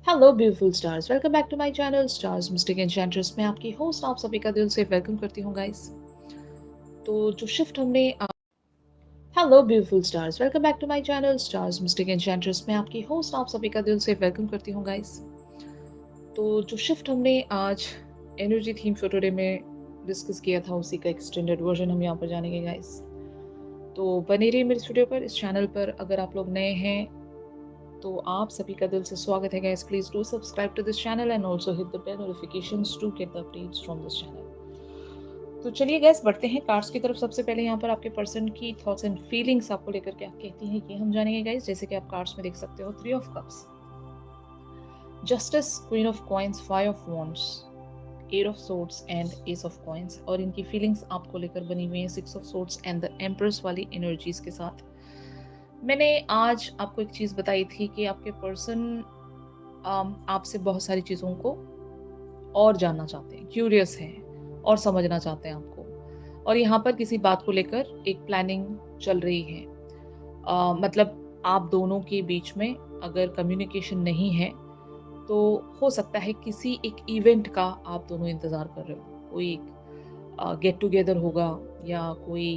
Hello beautiful stars, welcome back to my channel stars mystic enchantress. मैं आपकी host आप सभी का दिल से वेलकम करती हूँ गाइस। तो जो शिफ्ट हमने hello beautiful stars, welcome back to my channel stars mystic enchantress. मैं आपकी होस्ट आप सभी का दिल से वेलकम करती हूँ गाइस। तो जो शिफ्ट हमने आज एनर्जी थीम फॉर टुडे में डिस्कस किया था, उसी का एक्सटेंडेड वर्जन हम यहाँ पर जानेंगे गाइस। तो बने रहिए मेरे स्टूडियो पर, इस चैनल पर। अगर आप लोग नए हैं तो आप सभी का दिल से स्वागत है guys. Please do subscribe to this channel and also hit the bell notifications to get the updates from this channel. तो चलिए गाइस, बढ़ते हैं कार्ड्स की तरफ। सबसे पहले यहाँ पर आपके पर्सन की थॉट्स एंड फीलिंग्स आपको लेकर क्या कहती हैं कि हम जानेंगे गाइस। जैसे कि आप कार्ड्स में देख सकते हो, 3 of cups, justice, queen of coins, 5 of wands, 8 of swords and S of coins. और इनकी फीलिंग्स आपको लेकर बनी हुई है 6 of swords and the empress वाली एनर्जीज के साथ। मैंने आज आपको एक चीज बताई थी कि आपके पर्सन आपसे बहुत सारी चीज़ों को और जानना चाहते हैं, क्यूरियस हैं और समझना चाहते हैं आपको। और यहाँ पर किसी बात को लेकर एक प्लानिंग चल रही है। मतलब आप दोनों के बीच में अगर कम्युनिकेशन नहीं है तो हो सकता है किसी एक इवेंट का आप दोनों इंतज़ार कर रहे हो। कोई एक गेट टुगेदर होगा या कोई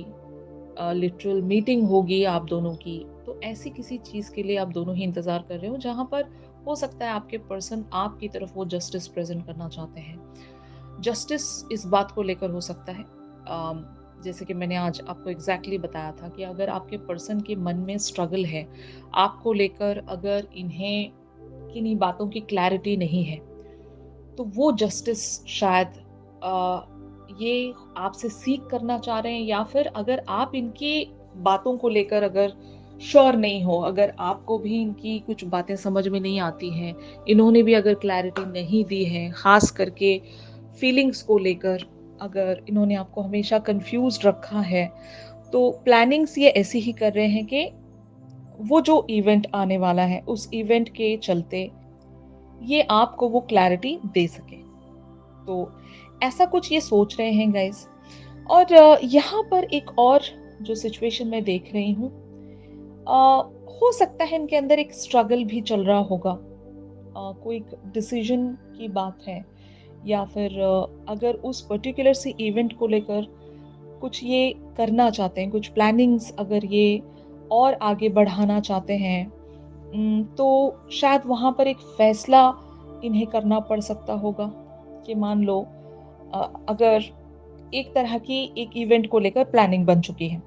लिटरल मीटिंग होगी आप दोनों की। तो ऐसी किसी चीज़ के लिए आप दोनों ही इंतज़ार कर रहे हो, जहाँ पर हो सकता है आपके पर्सन आपकी तरफ वो जस्टिस प्रेजेंट करना चाहते हैं। जस्टिस इस बात को लेकर हो सकता है, जैसे कि मैंने आज आपको एग्जैक्टली बताया था कि अगर आपके पर्सन के मन में स्ट्रगल है आपको लेकर, अगर इन्हें किन्हीं बातों की क्लैरिटी नहीं है, तो वो जस्टिस शायद ये आपसे सीख करना चाह रहे हैं। या फिर अगर आप इनकी बातों को लेकर अगर श्योर नहीं हो, अगर आपको भी इनकी कुछ बातें समझ में नहीं आती हैं, इन्होंने भी अगर क्लैरिटी नहीं दी है, खास करके फीलिंग्स को लेकर अगर इन्होंने आपको हमेशा कंफ्यूज रखा है, तो प्लानिंग्स ये ऐसी ही कर रहे हैं कि वो जो इवेंट आने वाला है उस इवेंट के चलते ये आपको वो क्लैरिटी दे सके। तो ऐसा कुछ ये सोच रहे हैं गाइस। और यहाँ पर एक और जो सिचुएशन मैं देख रही हूँ, हो सकता है इनके अंदर एक स्ट्रगल भी चल रहा होगा। कोई एक डिसीजन की बात है, या फिर अगर उस पर्टिकुलर सी इवेंट को लेकर कुछ ये करना चाहते हैं, कुछ प्लानिंग्स अगर ये और आगे बढ़ाना चाहते हैं, तो शायद वहाँ पर एक फैसला इन्हें करना पड़ सकता होगा कि मान लो अगर एक तरह की एक इवेंट को लेकर प्लानिंग बन चुकी है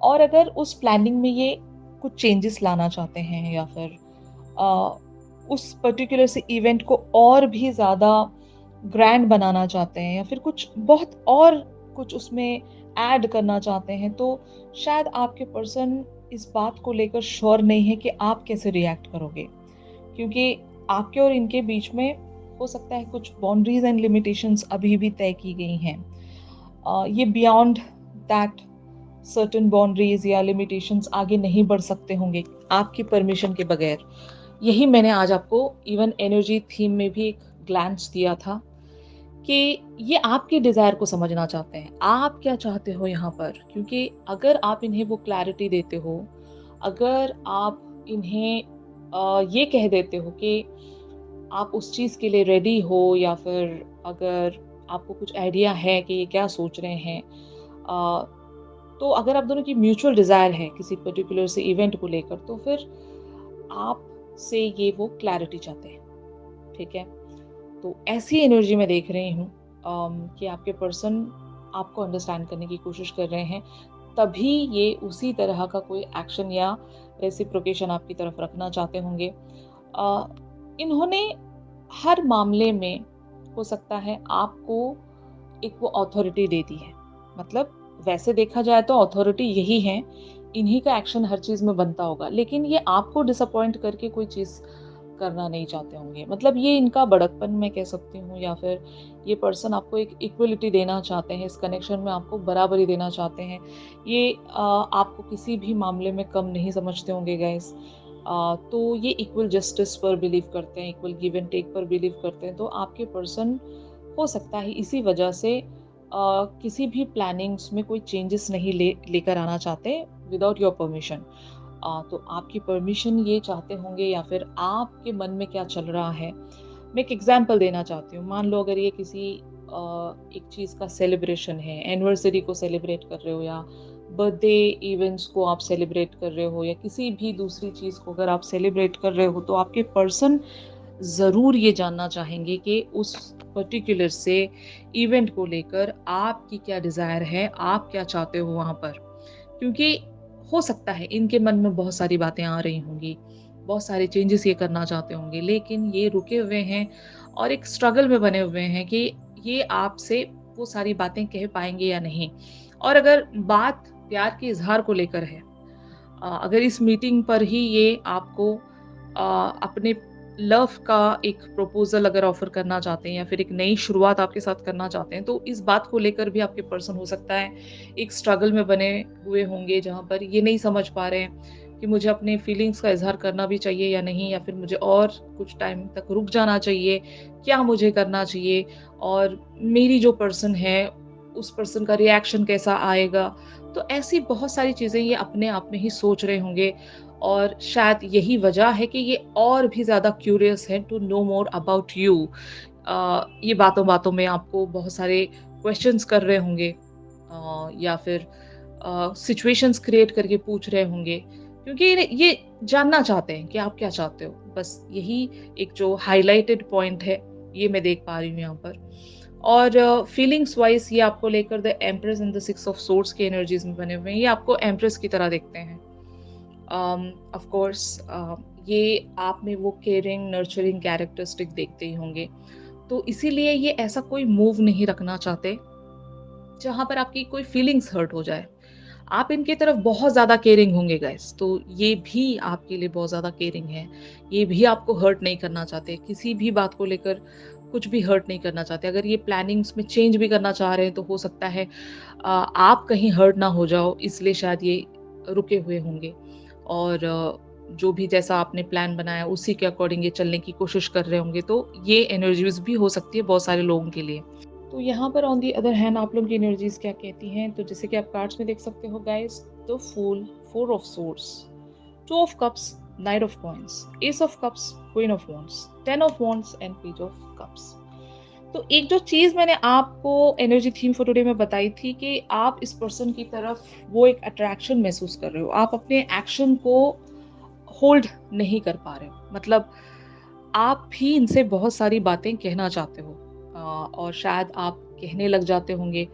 और अगर उस प्लानिंग में ये कुछ चेंजेस लाना चाहते हैं, या फिर अ, उस पर्टिकुलर से इवेंट को और भी ज़्यादा ग्रैंड बनाना चाहते हैं, या फिर कुछ बहुत और कुछ उसमें ऐड करना चाहते हैं, तो शायद आपके पर्सन इस बात को लेकर श्योर नहीं है कि आप कैसे रिएक्ट करोगे। क्योंकि आपके और इनके बीच में हो सकता है कुछ बाउंड्रीज एंड लिमिटेशंस अभी भी तय की गई हैं। ये बियॉन्ड दैट सर्टेन बाउंड्रीज या लिमिटेशंस आगे नहीं बढ़ सकते होंगे आपकी परमिशन के बगैर। यही मैंने आज आपको इवन एनर्जी थीम में भी एक ग्लैंस दिया था कि ये आपके डिजायर को समझना चाहते हैं, आप क्या चाहते हो यहाँ पर। क्योंकि अगर आप इन्हें वो क्लैरिटी देते हो, अगर आप इन्हें ये कह देते हो कि आप उस चीज के लिए रेडी हो, या फिर अगर आपको कुछ आइडिया है कि ये क्या सोच रहे हैं, तो अगर आप दोनों की म्यूचुअल डिजायर है किसी पर्टिकुलर से इवेंट को लेकर, तो फिर आप से ये वो क्लैरिटी चाहते हैं। ठीक है, तो ऐसी एनर्जी में देख रही हूँ कि आपके पर्सन आपको अंडरस्टैंड करने की कोशिश कर रहे हैं, तभी ये उसी तरह का कोई एक्शन या रेसिप्रोकेशन आपकी तरफ रखना चाहते होंगे। इन्होंने हर मामले में हो सकता है आपको एक वो अथॉरिटी दे दी है। मतलब वैसे देखा जाए तो अथॉरिटी यही है, इन्हीं का एक्शन हर चीज में बनता होगा, लेकिन ये आपको डिसअपॉइंट करके कोई चीज करना नहीं चाहते होंगे। मतलब ये इनका बड़कपन मैं कह सकती हूँ, या फिर ये पर्सन आपको एक इक्वलिटी देना चाहते हैं, इस कनेक्शन में आपको बराबरी देना चाहते हैं। ये आपको किसी भी मामले में कम नहीं समझते होंगे गाइस। तो ये इक्वल जस्टिस पर बिलीव करते हैं, इक्वल गिव एंड टेक पर बिलीव करते हैं। तो आपके पर्सन हो सकता है इसी वजह से किसी भी प्लानिंग्स में कोई चेंजेस नहीं लेकर आना चाहते विदाउट योर परमिशन। तो आपकी परमिशन ये चाहते होंगे या फिर आपके मन में क्या चल रहा है। मैं एक एग्जांपल देना चाहती हूँ। मान लो अगर ये किसी एक चीज़ का सेलिब्रेशन है, एनिवर्सरी को सेलिब्रेट कर रहे हो या बर्थडे इवेंट्स को आप सेलिब्रेट कर रहे हो या किसी भी दूसरी चीज़ को अगर आप सेलिब्रेट कर रहे हो, तो आपके पर्सन ज़रूर ये जानना चाहेंगे कि उस पर्टिकुलर से इवेंट को लेकर आपकी क्या डिज़ायर है, आप क्या चाहते हो वहाँ पर। क्योंकि हो सकता है इनके मन में बहुत सारी बातें आ रही होंगी, बहुत सारे चेंजेस ये करना चाहते होंगे, लेकिन ये रुके हुए हैं और एक स्ट्रगल में बने हुए हैं कि ये आपसे वो सारी बातें कह पाएँगे या नहीं। और अगर बात प्यार के इज़हार को लेकर है, अगर इस मीटिंग पर ही ये आपको अपने लव का एक प्रपोज़ल अगर ऑफ़र करना चाहते हैं या फिर एक नई शुरुआत आपके साथ करना चाहते हैं, तो इस बात को लेकर भी आपके पर्सन हो सकता है एक स्ट्रगल में बने हुए होंगे, जहाँ पर ये नहीं समझ पा रहे हैं कि मुझे अपने फीलिंग्स का इज़हार करना भी चाहिए या नहीं, या फिर मुझे और कुछ टाइम तक रुक जाना चाहिए, क्या मुझे करना चाहिए और मेरी जो पर्सन है, उस पर्सन का रिएक्शन कैसा आएगा। तो ऐसी बहुत सारी चीज़ें ये अपने आप में ही सोच रहे होंगे और शायद यही वजह है कि ये और भी ज़्यादा क्यूरियस हैं to know more about you. ये बातों-बातों में आपको बहुत सारे क्वेश्चन्स कर रहे होंगे, या फिर सिचुएशंस क्रिएट करके पूछ रहे होंगे, क्योंकि ये जानना चाहते हैं कि आप क्या चाहते हो। बस यही एक जो हाइलाइटेड पॉइंट है, ये मैं देख पा रही हूँ यहाँ पर। और फीलिंग्स वाइज़ ये आपको लेकर the empress and the six of swords की एनर्जीज़ में बने हुए हैं। ये आपको एम्प्रेस की तरह देखते हैं। ऑफ कोर्स ये आप में वो केयरिंग, नर्चरिंग कैरेक्टरिस्टिक देखते ही होंगे। तो इसीलिए ये ऐसा कोई मूव नहीं रखना चाहते, जहाँ पर आपकी कोई फीलिंग्स हर्ट हो जाए। आप इनकी तरफ बहुत ज़्यादा केयरिंग होंगे गाइस, तो ये भी आपके लिए बहुत ज़्यादा केयरिंग है। ये भी आपको हर्ट नहीं करना चाहते, किसी भी बात को लेकर कुछ भी हर्ट नहीं करना चाहते। अगर ये प्लानिंग्स में चेंज भी करना चाह रहे हैं, तो हो सकता है आप कहीं हर्ट ना हो जाओ, इसलिए शायद ये रुके हुए होंगे। और जो भी जैसा आपने प्लान बनाया, उसी के अकॉर्डिंग ये चलने की कोशिश कर रहे होंगे, तो ये एनर्जीज़ भी हो सकती है बहुत सारे लोगों के लिए। तो यहाँ पर ऑन दी अदर हैंड आप लोगों की एनर्जीज क्या कहती हैं, तो जैसे कि आप कार्ड्स में देख सकते हो guys, the fool, four of swords, two of cups, knight of coins, ace of cups, queen of wands, ten of wands and page of cups. तो एक जो चीज मैंने आपको एनर्जी थीम फॉर टुडे में बताई थी कि आप इस पर्सन की तरफ वो एक अट्रैक्शन महसूस कर रहे हो, आप अपने एक्शन को होल्ड नहीं कर पा रहे हो। मतलब आप भी इनसे बहुत सारी बातें कहना चाहते हो, और शायद आप कहने लग जाते होंगे।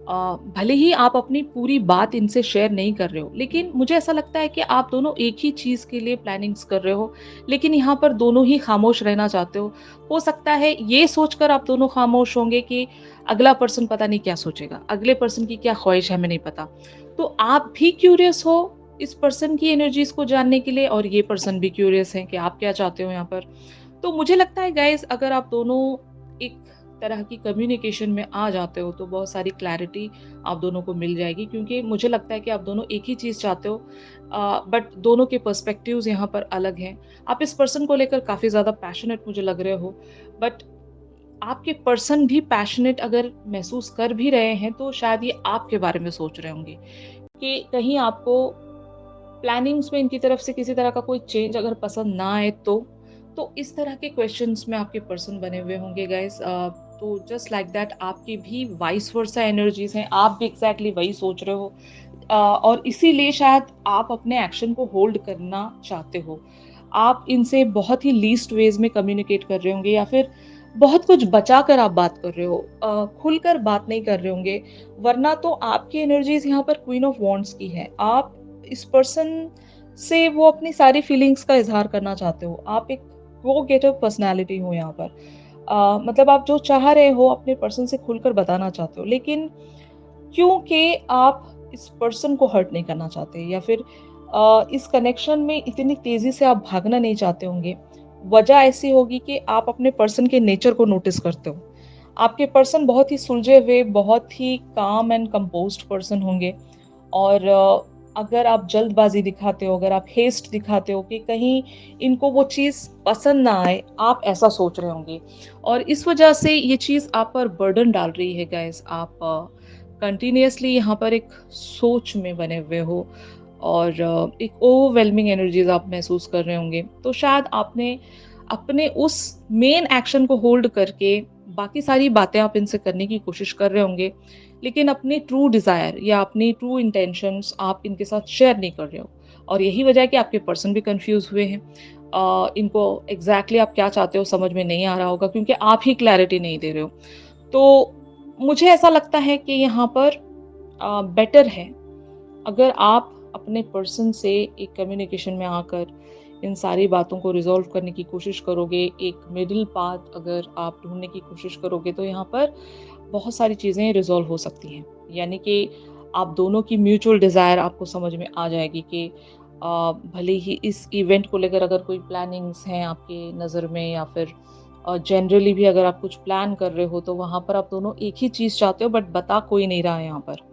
भले ही आप अपनी पूरी बात इनसे शेयर नहीं कर रहे हो, लेकिन मुझे ऐसा लगता है कि आप दोनों एक ही चीज़ के लिए प्लानिंग्स कर रहे हो, लेकिन यहाँ पर दोनों ही खामोश रहना चाहते हो। हो सकता है ये सोचकर आप दोनों खामोश होंगे कि अगला पर्सन पता नहीं क्या सोचेगा, अगले पर्सन की क्या ख्वाहिश है हमें नहीं पता। तो आप भी क्यूरियस हो इस पर्सन की एनर्जीज़ को जानने के लिए, और ये पर्सन भी क्यूरियस हैं कि आप क्या चाहते हो यहाँ पर। तो मुझे लगता है गाइस, अगर आप दोनों एक तरह की कम्युनिकेशन में आ जाते हो, तो बहुत सारी क्लैरिटी आप दोनों को मिल जाएगी, क्योंकि मुझे लगता है कि आप दोनों एक ही चीज़ चाहते हो, बट दोनों के पर्सपेक्टिव्स यहाँ पर अलग हैं। आप इस पर्सन को लेकर काफ़ी ज़्यादा पैशनेट मुझे लग रहे हो, बट आपके पर्सन भी पैशनेट अगर महसूस कर भी रहे हैं, तो शायद ये आपके बारे में सोच रहे होंगे कि कहीं आपको प्लानिंग्स में इनकी तरफ से किसी तरह का कोई चेंज अगर पसंद ना आए तो इस तरह के क्वेश्चंस में आपके पर्सन बने हुए होंगे गाइस। तो जस्ट लाइक दैट आपकी भी वाइस वर्सा एनर्जीज हैं, आप भी एग्जैक्टली वही सोच रहे हो, और इसीलिए शायद आप अपने एक्शन को होल्ड करना चाहते हो। आप इनसे बहुत ही लीस्ट वेज में कम्युनिकेट कर रहे होंगे, या फिर बहुत कुछ बचा कर आप बात कर रहे हो, खुलकर बात नहीं कर रहे होंगे। वरना तो आपकी एनर्जीज यहाँ पर क्वीन ऑफ वॉन्ड्स की है। आप इस पर्सन से वो अपनी सारी फीलिंग्स का इज़हार करना चाहते हो। आप एक गो गेटर पर्सनैलिटी हो यहाँ पर। मतलब आप जो चाह रहे हो अपने पर्सन से खुलकर बताना चाहते हो, लेकिन क्योंकि आप इस पर्सन को हर्ट नहीं करना चाहते, या फिर इस कनेक्शन में इतनी तेज़ी से आप भागना नहीं चाहते होंगे। वजह ऐसी होगी कि आप अपने पर्सन के नेचर को नोटिस करते हो। आपके पर्सन बहुत ही सुलझे हुए, बहुत ही काम एंड कंपोज्ड पर्सन होंगे, और अगर आप जल्दबाज़ी दिखाते हो, अगर आप हेस्ट दिखाते हो कि कहीं इनको वो चीज़ पसंद ना आए, आप ऐसा सोच रहे होंगे। और इस वजह से ये चीज़ आप पर बर्डन डाल रही है गाइस। आप कंटिन्यूअसली यहाँ पर एक सोच में बने हुए हो। और एक ओवरवेलमिंग एनर्जीज़ आप महसूस कर रहे होंगे। तो शायद आपने अपने उस मेन एक्शन को होल्ड करके बाकी सारी बातें आप इनसे करने की कोशिश कर रहे होंगे, लेकिन अपनी ट्रू डिज़ायर या अपनी ट्रू इंटेंशंस आप इनके साथ शेयर नहीं कर रहे हो। और यही वजह है कि आपके पर्सन भी कन्फ्यूज़ हुए हैं। इनको एग्ज़ैक्टली आप क्या चाहते हो समझ में नहीं आ रहा होगा, क्योंकि आप ही क्लैरिटी नहीं दे रहे हो। तो मुझे ऐसा लगता है कि यहाँ पर बेटर है अगर आप अपने पर्सन से एक कम्युनिकेशन में आकर इन सारी बातों को रिज़ॉल्व करने की कोशिश करोगे, एक मिडल पाथ अगर आप ढूँढने की कोशिश करोगे, तो यहाँ पर बहुत सारी चीज़ें रिज़ॉल्व हो सकती हैं। यानी कि आप दोनों की म्यूचुअल डिज़ायर आपको समझ में आ जाएगी कि भले ही इस इवेंट को लेकर अगर कोई प्लानिंग्स हैं आपके नज़र में, या फिर जनरली भी अगर आप कुछ प्लान कर रहे हो, तो वहाँ पर आप दोनों एक ही चीज़ चाहते हो, बट बता कोई नहीं रहा है यहाँ पर।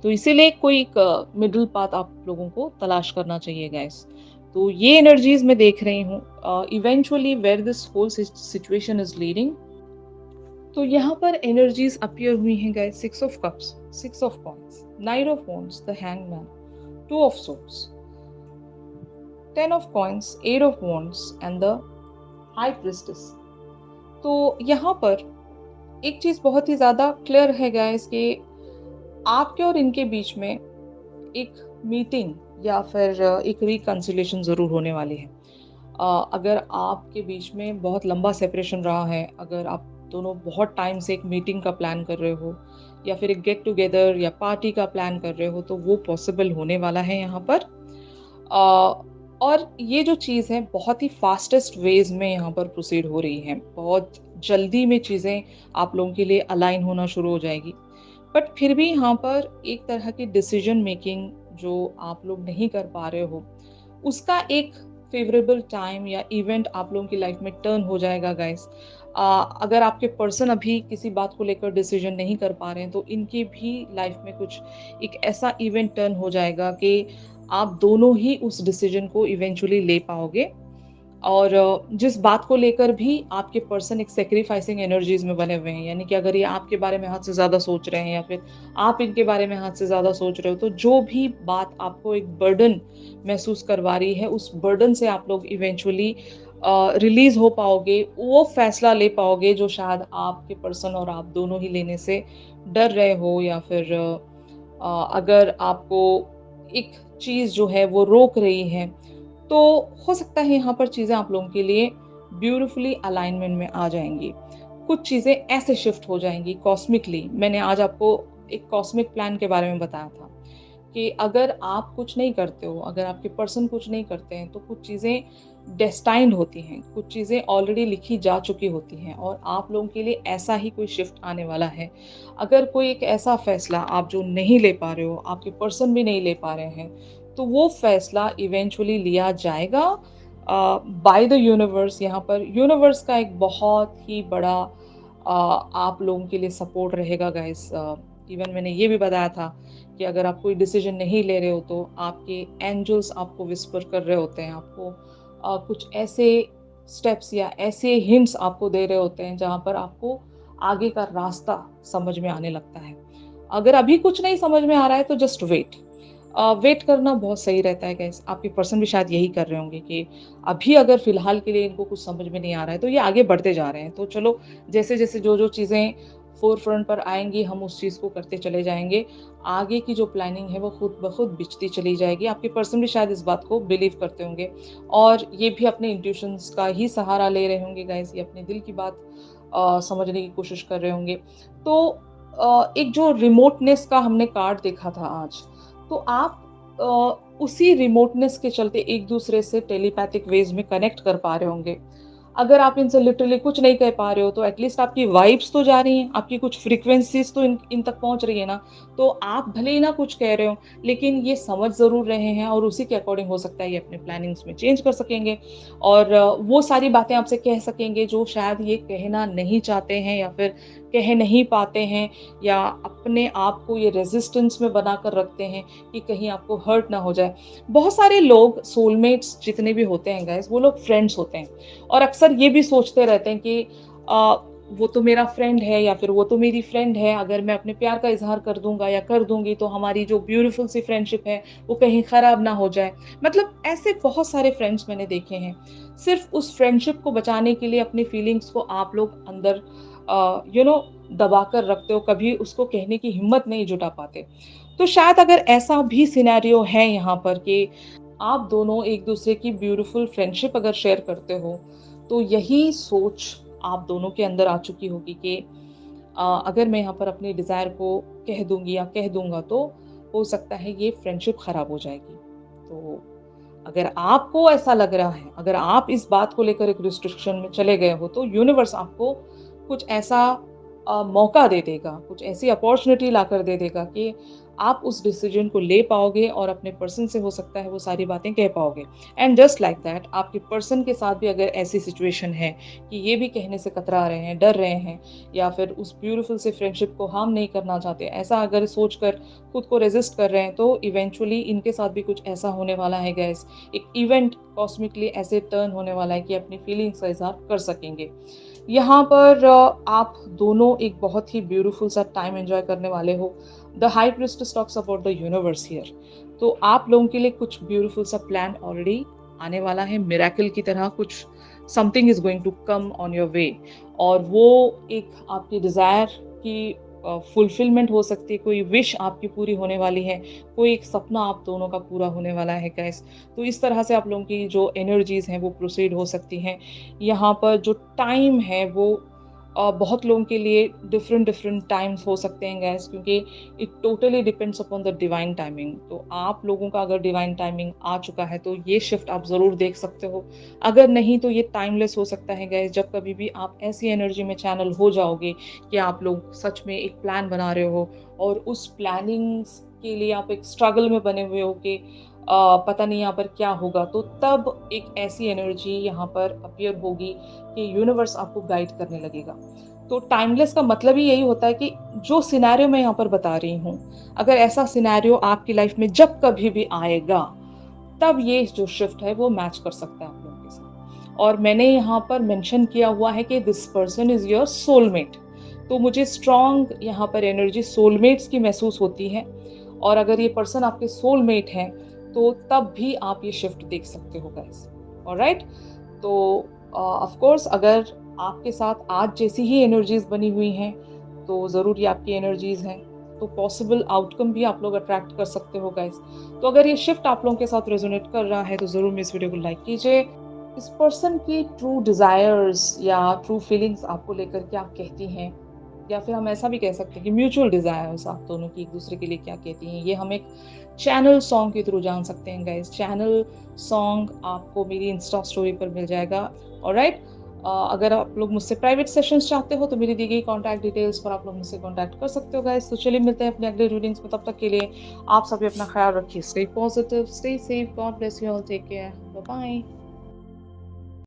तो इसीलिए कोई एक मिडल पाथ आप लोगों को तलाश करना चाहिए गाइस। तो ये एनर्जीज़ मैं देख रही हूँ। Eventually where this whole situation is leading, तो यहाँ पर एनर्जीज़ अपीयर हुई हैं guys. 6 of cups, 6 of coins, knight of wands, the hangman, 2 of swords, 10 of coins, 8 of wands and the high priestess. तो यहाँ पर एक चीज़ बहुत ही ज़्यादा क्लियर है गाइस कि आपके और इनके बीच में एक मीटिंग या फिर एक रिकंसिलिएशन ज़रूर होने वाली है। अगर आपके बीच में बहुत लंबा सेपरेशन रहा है, अगर आप दोनों बहुत टाइम से एक मीटिंग का प्लान कर रहे हो, या फिर एक गेट टुगेदर या पार्टी का प्लान कर रहे हो, तो वो पॉसिबल होने वाला है यहाँ पर। और ये जो चीज़ है बहुत ही फास्टेस्ट वेज में यहाँ पर प्रोसीड हो रही है। बहुत जल्दी में चीज़ें आप लोगों के लिए अलाइन होना शुरू हो जाएगी। बट फिर भी यहाँ पर एक तरह की डिसीजन मेकिंग जो आप लोग नहीं कर पा रहे हो, उसका एक फेवरेबल टाइम या इवेंट आप लोगों की लाइफ में टर्न हो जाएगा गाइस। अगर आपके पर्सन अभी किसी बात को लेकर डिसीजन नहीं कर पा रहे हैं, तो इनकी भी लाइफ में कुछ एक ऐसा इवेंट टर्न हो जाएगा कि आप दोनों ही उस डिसीजन को इवेंचुअली ले पाओगे। और जिस बात को लेकर भी आपके पर्सन एक सैक्रिफाइसिंग एनर्जीज में बने हुए हैं, यानी कि अगर ये आपके बारे में हद से ज़्यादा सोच रहे हैं, या फिर आप इनके बारे में हद से ज़्यादा सोच रहे हो, तो जो भी बात आपको एक बर्डन महसूस करवा रही है, उस बर्डन से आप लोग इवेंचुअली रिलीज हो पाओगे, वो फैसला ले पाओगे जो शायद आपके पर्सन और आप दोनों ही लेने से डर रहे हो, या फिर अगर आपको एक चीज़ जो है वो रोक रही है, तो हो सकता है यहाँ पर चीज़ें आप लोगों के लिए ब्यूटीफुली अलाइनमेंट में आ जाएँगी। कुछ चीज़ें ऐसे शिफ्ट हो जाएँगी कॉस्मिकली। मैंने आज आपको एक कॉस्मिक प्लान के बारे में बताया था कि अगर आप कुछ नहीं करते हो, अगर आपके पर्सन कुछ नहीं करते हैं, तो कुछ चीज़ें डेस्टाइन्ड होती हैं, कुछ चीज़ें ऑलरेडी लिखी जा चुकी होती हैं, और आप लोगों के लिए ऐसा ही कोई शिफ्ट आने वाला है। अगर कोई एक ऐसा फैसला आप जो नहीं ले पा रहे हो, आपके पर्सन भी नहीं ले पा रहे हैं, तो वो फैसला इवेंचुअली लिया जाएगा बाय द यूनिवर्स। यहाँ पर यूनिवर्स का एक बहुत ही बड़ा आप लोगों के लिए सपोर्ट रहेगा गाइस। इवन मैंने ये भी बताया था कि अगर आप कोई डिसीजन नहीं ले रहे हो, तो आपके एंजल्स आपको विस्पर कर रहे होते हैं, आपको कुछ ऐसे स्टेप्स या ऐसे हिंट्स आपको दे रहे होते हैं जहाँ पर आपको आगे का रास्ता समझ में आने लगता है। अगर अभी कुछ नहीं समझ में आ रहा है, तो जस्ट वेट। वेट करना बहुत सही रहता है गाइस। आपके पर्सन भी शायद यही कर रहे होंगे कि अभी अगर फ़िलहाल के लिए इनको कुछ समझ में नहीं आ रहा है, तो ये आगे बढ़ते जा रहे हैं। तो चलो, जैसे-जैसे जो-जो चीज़ें फ़ोरफ्रंट पर आएँगी, हम उस चीज़ को करते चले जाएँगे। आगे की जो प्लानिंग है, वो खुद ब खुद बिछती चली जाएगी। आपके पर्सन भी शायद इस बात को बिलीव करते होंगे, और ये भी अपने इंट्यूशंस का ही सहारा ले रहे होंगे गाइस। ये अपने दिल की बात समझने की कोशिश कर रहे होंगे। तो एक जो रिमोटनेस का हमने कार्ड देखा था आज, तो आप उसी रिमोटनेस के चलते एक-दूसरे से टेलीपैथिक वेज़ में कनेक्ट कर पा रहे होंगे। अगर आप इनसे लिटरली कुछ नहीं कह पा रहे हो, तो एटलीस्ट आपकी वाइब्स तो जा रही हैं, आपकी कुछ फ्रीक्वेंसीज़ तो इन इन तक पहुँच रही है ना। तो आप भले ही ना कुछ कह रहे हो, लेकिन ये समझ ज़रूर रहे हैं, और उसी के अकॉर्डिंग हो सकता है ये अपने प्लानिंग्स में चेंज कर सकेंगे, और वो सारी बातें आपसे कह सकेंगे जो शायद ये कहना नहीं चाहते हैं, या फिर कह नहीं पाते हैं, या अपने आप को ये रेज़िस्टेंस में बनाकर रखते हैं कि कहीं आपको हर्ट ना हो जाए। बहुत सारे लोग, सोलमेट्स जितने भी होते हैं गाइज़, वो लोग फ्रेंड्स होते हैं, और अक्सर ये भी सोचते रहते हैं कि वो तो मेरा फ्रेंड है या फिर वो तो मेरी फ्रेंड है, अगर मैं अपने प्यार का इज़हार कर दूँगा या कर दूँगी तो हमारी जो ब्यूटीफुल सी फ्रेंडशिप है, वो कहीं खराब ना हो जाए। मतलब ऐसे बहुत सारे फ्रेंड्स मैंने देखे हैं। सिर्फ़ उस फ्रेंडशिप को बचाने के लिए अपनी फीलिंग्स को आप लोग अंदर दबा कर रखते हो, कभी उसको कहने की हिम्मत नहीं जुटा पाते। तो शायद अगर ऐसा भी सिनेरियो है यहाँ पर कि आप दोनों एक-दूसरे की ब्यूटीफुल फ्रेंडशिप अगर शेयर करते हो, तो यही सोच आप दोनों के अंदर आ चुकी होगी कि अगर मैं यहाँ पर अपने डिज़ायर को कह दूँगी या कह दूँगा तो हो सकता है ये फ्रेंडशिप खराब हो जाएगी। तो अगर आपको ऐसा लग रहा है, अगर आप इस बात को लेकर एक रिस्ट्रिक्शन में चले गए हो, तो यूनिवर्स आपको कुछ ऐसा मौका दे देगा, कुछ ऐसी अपॉर्च्युनिटी लाकर दे देगा कि आप उस डिसीजन को ले पाओगे और अपने पर्सन से हो सकता है वो सारी बातें कह पाओगे। एंड जस्ट लाइक दैट आपके पर्सन के साथ भी अगर ऐसी सिचुएशन है कि ये भी कहने से कतरा रहे हैं, डर रहे हैं या फिर उस ब्यूटीफुल से फ्रेंडशिप को हार्म नहीं करना चाहते, ऐसा अगर सोचकर खुद को रेज़िस्ट कर रहे हैं, तो इवेंचुअली इनके साथ भी कुछ ऐसा होने वाला है गाइस। एक इवेंट कॉस्मिकली ऐसे टर्न होने वाला है कि अपनी फीलिंग्स का इज़हार कर सकेंगे। यहाँ पर आप दोनों एक बहुत ही ब्यूटीफुल सा टाइम एन्जॉय करने वाले हो। The high priestess talks about the universe here. तो आप लोगों के लिए कुछ ब्यूटीफुल सा प्लान ऑलरेडी आने वाला है, मिरेकल की तरह कुछ something is going to come on your way और वो एक आपकी डिज़ायर की फुलफिलमेंट हो सकती है, कोई विश आपकी पूरी होने वाली है, कोई एक सपना आप दोनों का पूरा होने वाला है गाइस। तो इस तरह से आप लोगों की जो एनर्जीज़ हैं वो प्रोसीड हो सकती हैं। यहाँ पर जो टाइम है वो बहुत लोगों के लिए डिफरेंट डिफरेंट टाइम्स हो सकते हैं गाइस, क्योंकि it totally depends upon the divine timing. तो आप लोगों का अगर डिवाइन टाइमिंग आ चुका है तो ये शिफ्ट आप ज़रूर देख सकते हो। अगर नहीं तो ये टाइमलेस हो सकता है गाइस, जब कभी भी आप ऐसी एनर्जी में चैनल हो जाओगे कि आप लोग सच में एक प्लान बना रहे हो और उस प्लानिंग्स के लिए आप एक स्ट्रगल में बने हुए हो कि पता नहीं यहाँ पर क्या होगा, तो तब एक ऐसी एनर्जी यहाँ पर अपीयर होगी कि यूनिवर्स आपको गाइड करने लगेगा। तो टाइमलेस का मतलब ही यही होता है कि जो सिनेरियो मैं यहाँ पर बता रही हूँ, अगर ऐसा सिनेरियो आपकी लाइफ में जब कभी भी आएगा, तब ये जो शिफ्ट है वो मैच कर सकता है आप लोगों के साथ। और मैंने यहाँ पर मेंशन किया हुआ है कि this person is your soulmate. तो मुझे स्ट्रॉन्ग यहाँ पर एनर्जी सोलमेट्स की महसूस होती है और अगर ये पर्सन आपके सोलमेट हैं, तो तब भी आप ये शिफ्ट देख सकते हो गाइस। ऑलराइट? तो ऑफ कोर्स अगर आपके साथ आज जैसी ही एनर्जीज़ बनी हुई हैं, तो ज़रूर ये आपकी एनर्जीज़ हैं। तो पॉसिबल आउटकम भी आप लोग अट्रैक्ट कर सकते हो गाइस। तो अगर ये शिफ्ट आप लोगों के साथ रेजोनेट कर रहा है, तो ज़रूर मेरे इस वीडियो को लाइक कीजिए। इस पर्सन की ट्रू डिज़ायर्स या ट्रू फीलिंग्स आपको लेकर क्या कहती हैं? या फिर हम ऐसा भी कह सकते हैं कि म्यूचुअल डिज़ायर्स आप दोनों की एक-दूसरे के लिए क्या कहती हैं? ये हम एक चैनल सॉन्ग के थ्रू जान सकते हैं गाइस। चैनल सॉन्ग आपको मेरी इंस्टा स्टोरी पर मिल जाएगा। ऑलराइट? अगर आप लोग मुझसे प्राइवेट सेशंस चाहते हो तो मेरी दी गई कॉन्टैक्ट डिटेल्स पर आप लोग मुझसे कॉन्टैक्ट कर सकते हो गाइस। तो चलिए मिलते हैं अपने अगले रीडिंग्स में, तब तक के लिए आप सभी अपना ख़्याल रखिए। Stay positive, stay safe, god bless you all, take care, bye bye.